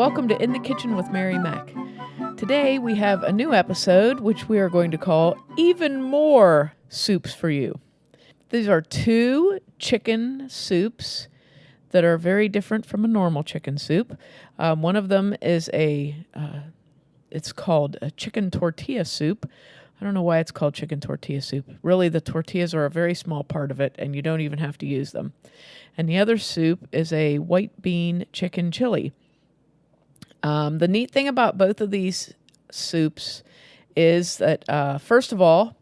welcome to In the Kitchen with Mary Mac. Today we have a new episode which we are going to call Even More Soups for You. These are two chicken soups that are very different from a normal chicken soup. One of them is it's called a chicken tortilla soup. I don't know why it's called chicken tortilla soup. Really, the tortillas are a very small part of it, and you don't even have to use them. And the other soup is a white bean chicken chili. The neat thing about both of these soups is that, first of all,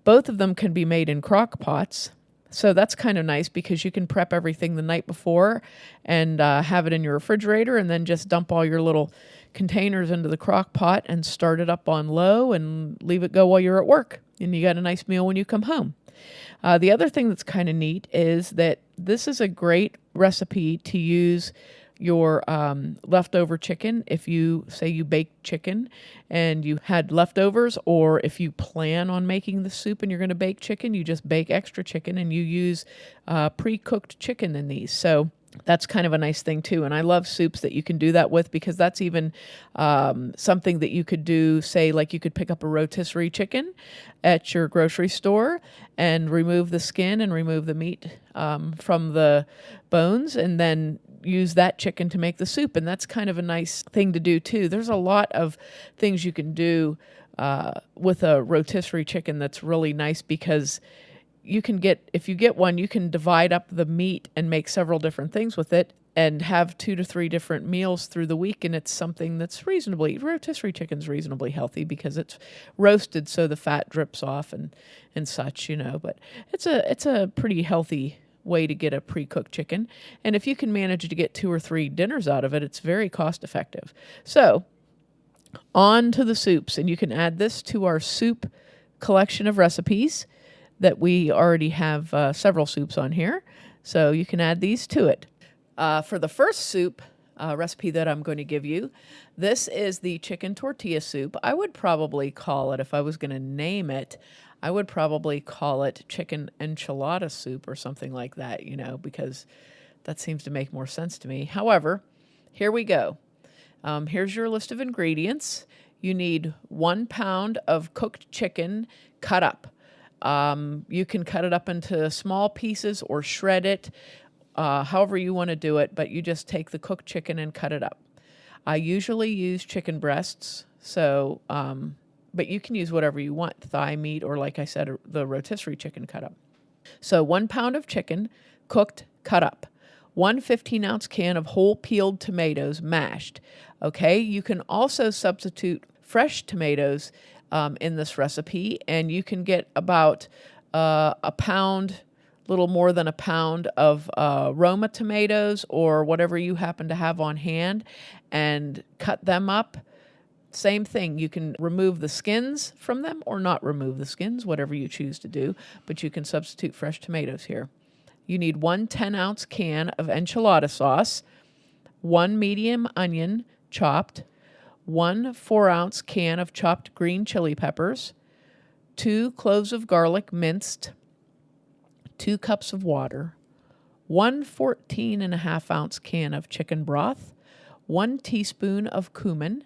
both of them can be made in crock pots. So that's kind of nice because you can prep everything the night before and have it in your refrigerator and then just dump all your little containers into the crock pot and start it up on low and leave it go while you're at work. And you got a nice meal when you come home. The other thing that's kind of neat is that this is a great recipe to use your leftover chicken. If you say you baked chicken and you had leftovers, or if you plan on making the soup and you're going to bake chicken, you just bake extra chicken and you use pre-cooked chicken in these. So that's kind of a nice thing too. And I love soups that you can do that with because that's even something that you could do, say, like you could pick up a rotisserie chicken at your grocery store and remove the skin and remove the meat from the bones and then use that chicken to make the soup. And that's kind of a nice thing to do too. There's a lot of things you can do with a rotisserie chicken that's really nice because if you get one, you can divide up the meat and make several different things with it and have 2 to 3 different meals through the week. And it's something that's rotisserie chicken's reasonably healthy because it's roasted so the fat drips off and such, but it's a pretty healthy way to get a pre-cooked chicken. And if you can manage to get 2 or 3 dinners out of it, it's very cost effective. So on to the soups, and you can add this to our soup collection of recipes that we already have several soups on here. So you can add these to it. For the first soup recipe that I'm going to give you, this is the chicken tortilla soup. I would probably call it, if I was going to name it, I would probably call it chicken enchilada soup or something like that, because that seems to make more sense to me. However, here we go. Here's your list of ingredients. You need 1 pound of cooked chicken cut up. You can cut it up into small pieces or shred it, however you want to do it, but you just take the cooked chicken and cut it up. I usually use chicken breasts, so but you can use whatever you want, thigh meat, or like I said, the rotisserie chicken cut up. So 1 pound of chicken, cooked, cut up. 1 15-ounce can of whole peeled tomatoes, mashed. Okay, you can also substitute fresh tomatoes in this recipe, and you can get about a pound, little more than a pound of Roma tomatoes or whatever you happen to have on hand, and cut them up. Same thing, you can remove the skins from them or not remove the skins, whatever you choose to do, but you can substitute fresh tomatoes here. You need 1 10-ounce can of enchilada sauce, 1 medium onion chopped, 1 4-ounce can of chopped green chili peppers, 2 cloves of garlic minced, 2 cups of water, 1 14.5-ounce can of chicken broth, 1 teaspoon of cumin,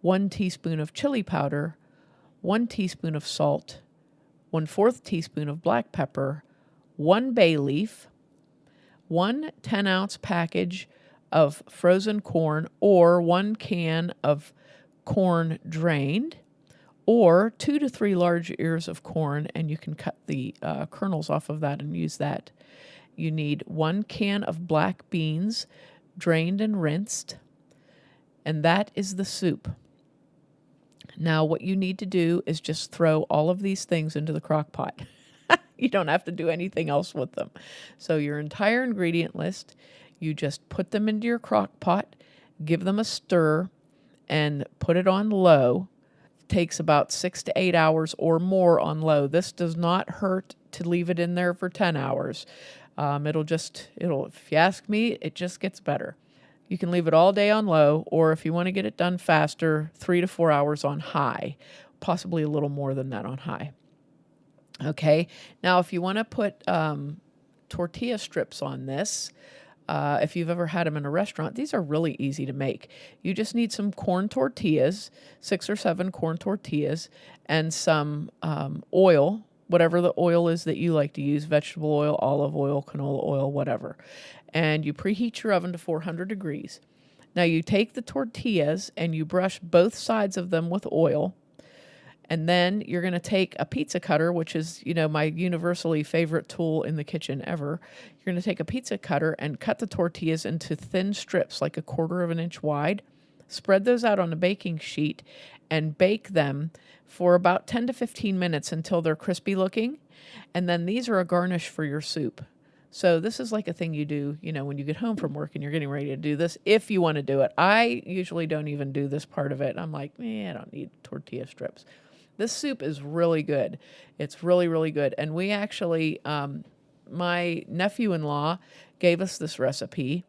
1 teaspoon of chili powder, 1 teaspoon of salt, 1/4 teaspoon of black pepper, 1 bay leaf, 1 10-ounce package of frozen corn or 1 can of corn drained, or 2 to 3 large ears of corn, and you can cut the kernels off of that and use that. You need 1 can of black beans, drained and rinsed, and that is the soup. Now, what you need to do is just throw all of these things into the crock pot. You don't have to do anything else with them. So your entire ingredient list, you just put them into your crock pot, give them a stir, and put it on low. It takes about 6 to 8 hours or more on low. This does not hurt to leave it in there for 10 hours. If you ask me, it just gets better. You can leave it all day on low, or if you want to get it done faster, 3 to 4 hours on high, possibly a little more than that on high. Okay, now if you want to put tortilla strips on this, If you've ever had them in a restaurant, these are really easy to make. You just need some corn tortillas, 6 or 7 corn tortillas, and some oil, whatever the oil is that you like to use, vegetable oil, olive oil, canola oil, whatever. And you preheat your oven to 400 degrees. Now you take the tortillas and you brush both sides of them with oil. And then you're going to take a pizza cutter, which is, my universally favorite tool in the kitchen ever. You're going to take a pizza cutter and cut the tortillas into thin strips, like 1/4 of an inch wide. Spread those out on a baking sheet and bake them for about 10 to 15 minutes until they're crispy looking. And then these are a garnish for your soup. So this is like a thing you do, when you get home from work and you're getting ready to do this, if you want to do it. I usually don't even do this part of it. I'm like, I don't need tortilla strips. This soup is really good. It's really, really good. And we actually, my nephew-in-law gave us this recipe,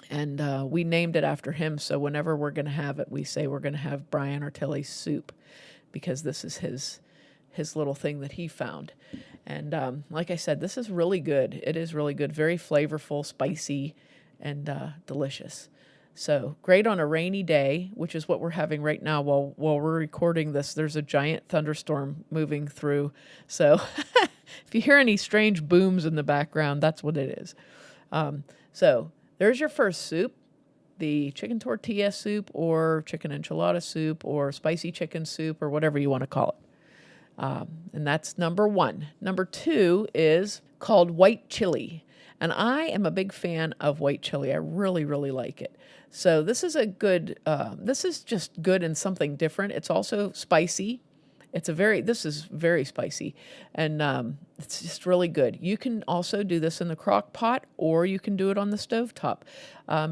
and we named it after him. So whenever we're going to have it, we say we're going to have Brian Artilli's soup, because this is his little thing that he found. And like I said, this is really good. It is really good. Very flavorful, spicy, and delicious. So great on a rainy day, which is what we're having right now while we're recording this. There's a giant thunderstorm moving through. So if you hear any strange booms in the background, that's what it is. So there's your first soup, the chicken tortilla soup or chicken enchilada soup or spicy chicken soup or whatever you want to call it. And that's number 1. Number 2 is called white chili. And I am a big fan of white chili. I really, really like it. So this is this is just good and something different. It's also spicy. This is very spicy, and it's just really good. You can also do this in the crock pot, or you can do it on the stovetop,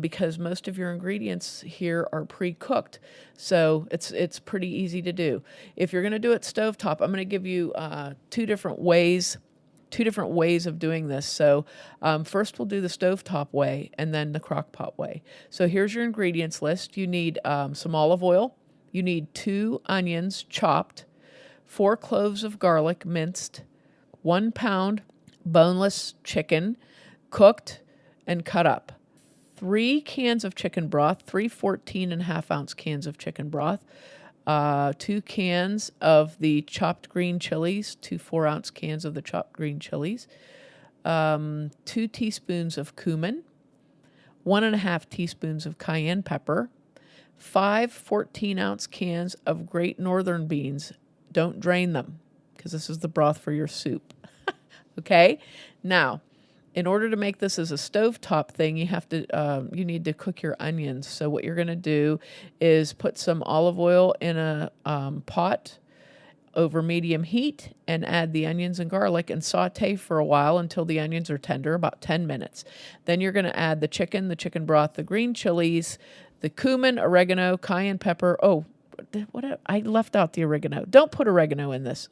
because most of your ingredients here are pre-cooked. So it's pretty easy to do. If you're going to do it stovetop, I'm going to give you two different ways of doing this. So first we'll do the stovetop way and then the crock pot way. So here's your ingredients list. You need some olive oil. You need 2 onions chopped, 4 cloves of garlic minced, 1 pound boneless chicken cooked and cut up, 3 cans of chicken broth, 3 14.5-ounce cans of chicken broth, 2 cans of the chopped green chilies, 2 4-ounce cans of the chopped green chilies, 2 teaspoons of cumin, 1.5 teaspoons of cayenne pepper, 5 14-ounce cans of great northern beans. Don't drain them, because this is the broth for your soup. Okay? Now, in order to make this as a stovetop thing, you need to cook your onions. So what you're going to do is put some olive oil in a pot over medium heat and add the onions and garlic and saute for a while until the onions are tender, about 10 minutes. Then you're going to add the chicken broth, the green chilies, the cumin, oregano, cayenne pepper. Oh, I left out the oregano. Don't put oregano in this.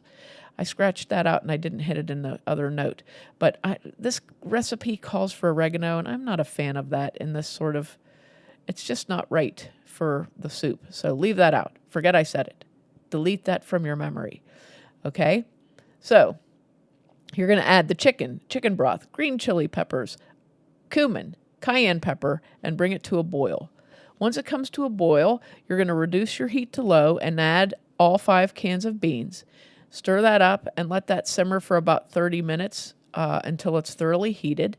I scratched that out and I didn't hit it in the other note. But this recipe calls for oregano, and I'm not a fan of that in this sort of, it's just not right for the soup. So leave that out. Forget I said it. Delete that from your memory. Okay? So you're going to add the chicken broth, green chili peppers, cumin, cayenne pepper, and bring it to a boil. Once it comes to a boil, you're going to reduce your heat to low and add all 5 cans of beans. Stir that up and let that simmer for about 30 minutes until it's thoroughly heated.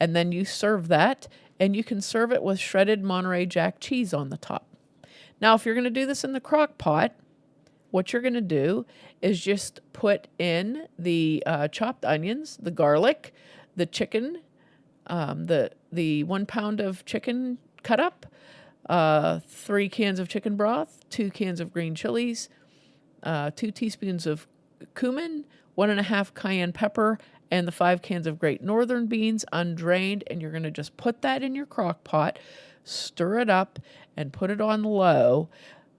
And then you serve that, and you can serve it with shredded Monterey Jack cheese on the top. Now, if you're going to do this in the crock pot, what you're going to do is just put in the chopped onions, the garlic, the chicken, the 1 pound of chicken cut up, 3 cans of chicken broth, 2 cans of green chilies, 2 teaspoons of cumin, 1.5 cayenne pepper, and the 5 cans of great northern beans undrained. And you're going to just put that in your crock pot, stir it up, and put it on low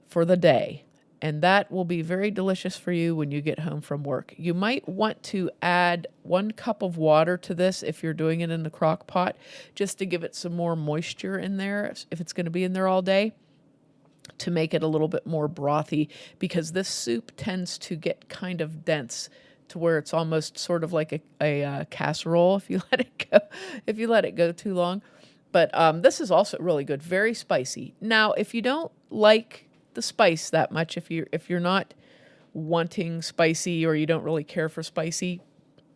for the day. And that will be very delicious for you when you get home from work. You might want to add 1 cup of water to this if you're doing it in the crock pot, just to give it some more moisture in there if it's going to be in there all day, to make it a little bit more brothy, because this soup tends to get kind of dense to where it's almost sort of like a casserole if you let it if you let it go too long. But this is also really good, very spicy. Now, if you don't like the spice that much, if you're not wanting spicy or you don't really care for spicy,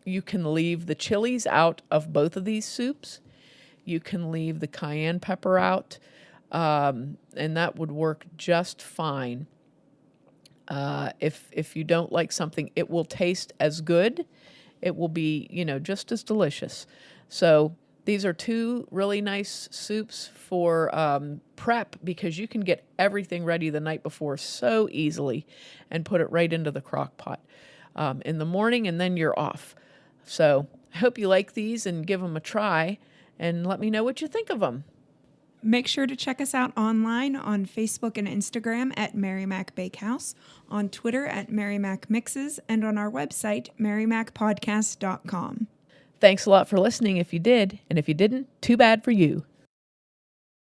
you can leave the chilies out of both of these soups. You can leave the cayenne pepper out, and that would work just fine. If you don't like something, it will taste as good. It will be, just as delicious. So these are two really nice soups for prep, because you can get everything ready the night before so easily and put it right into the crock pot in the morning, and then you're off. So I hope you like these and give them a try, and let me know what you think of them. Make sure to check us out online on Facebook and Instagram at Mary Mac Bakehouse, on Twitter at Mary Mac Mixes, and on our website, marymacpodcast.com. Thanks a lot for listening if you did, and if you didn't, too bad for you.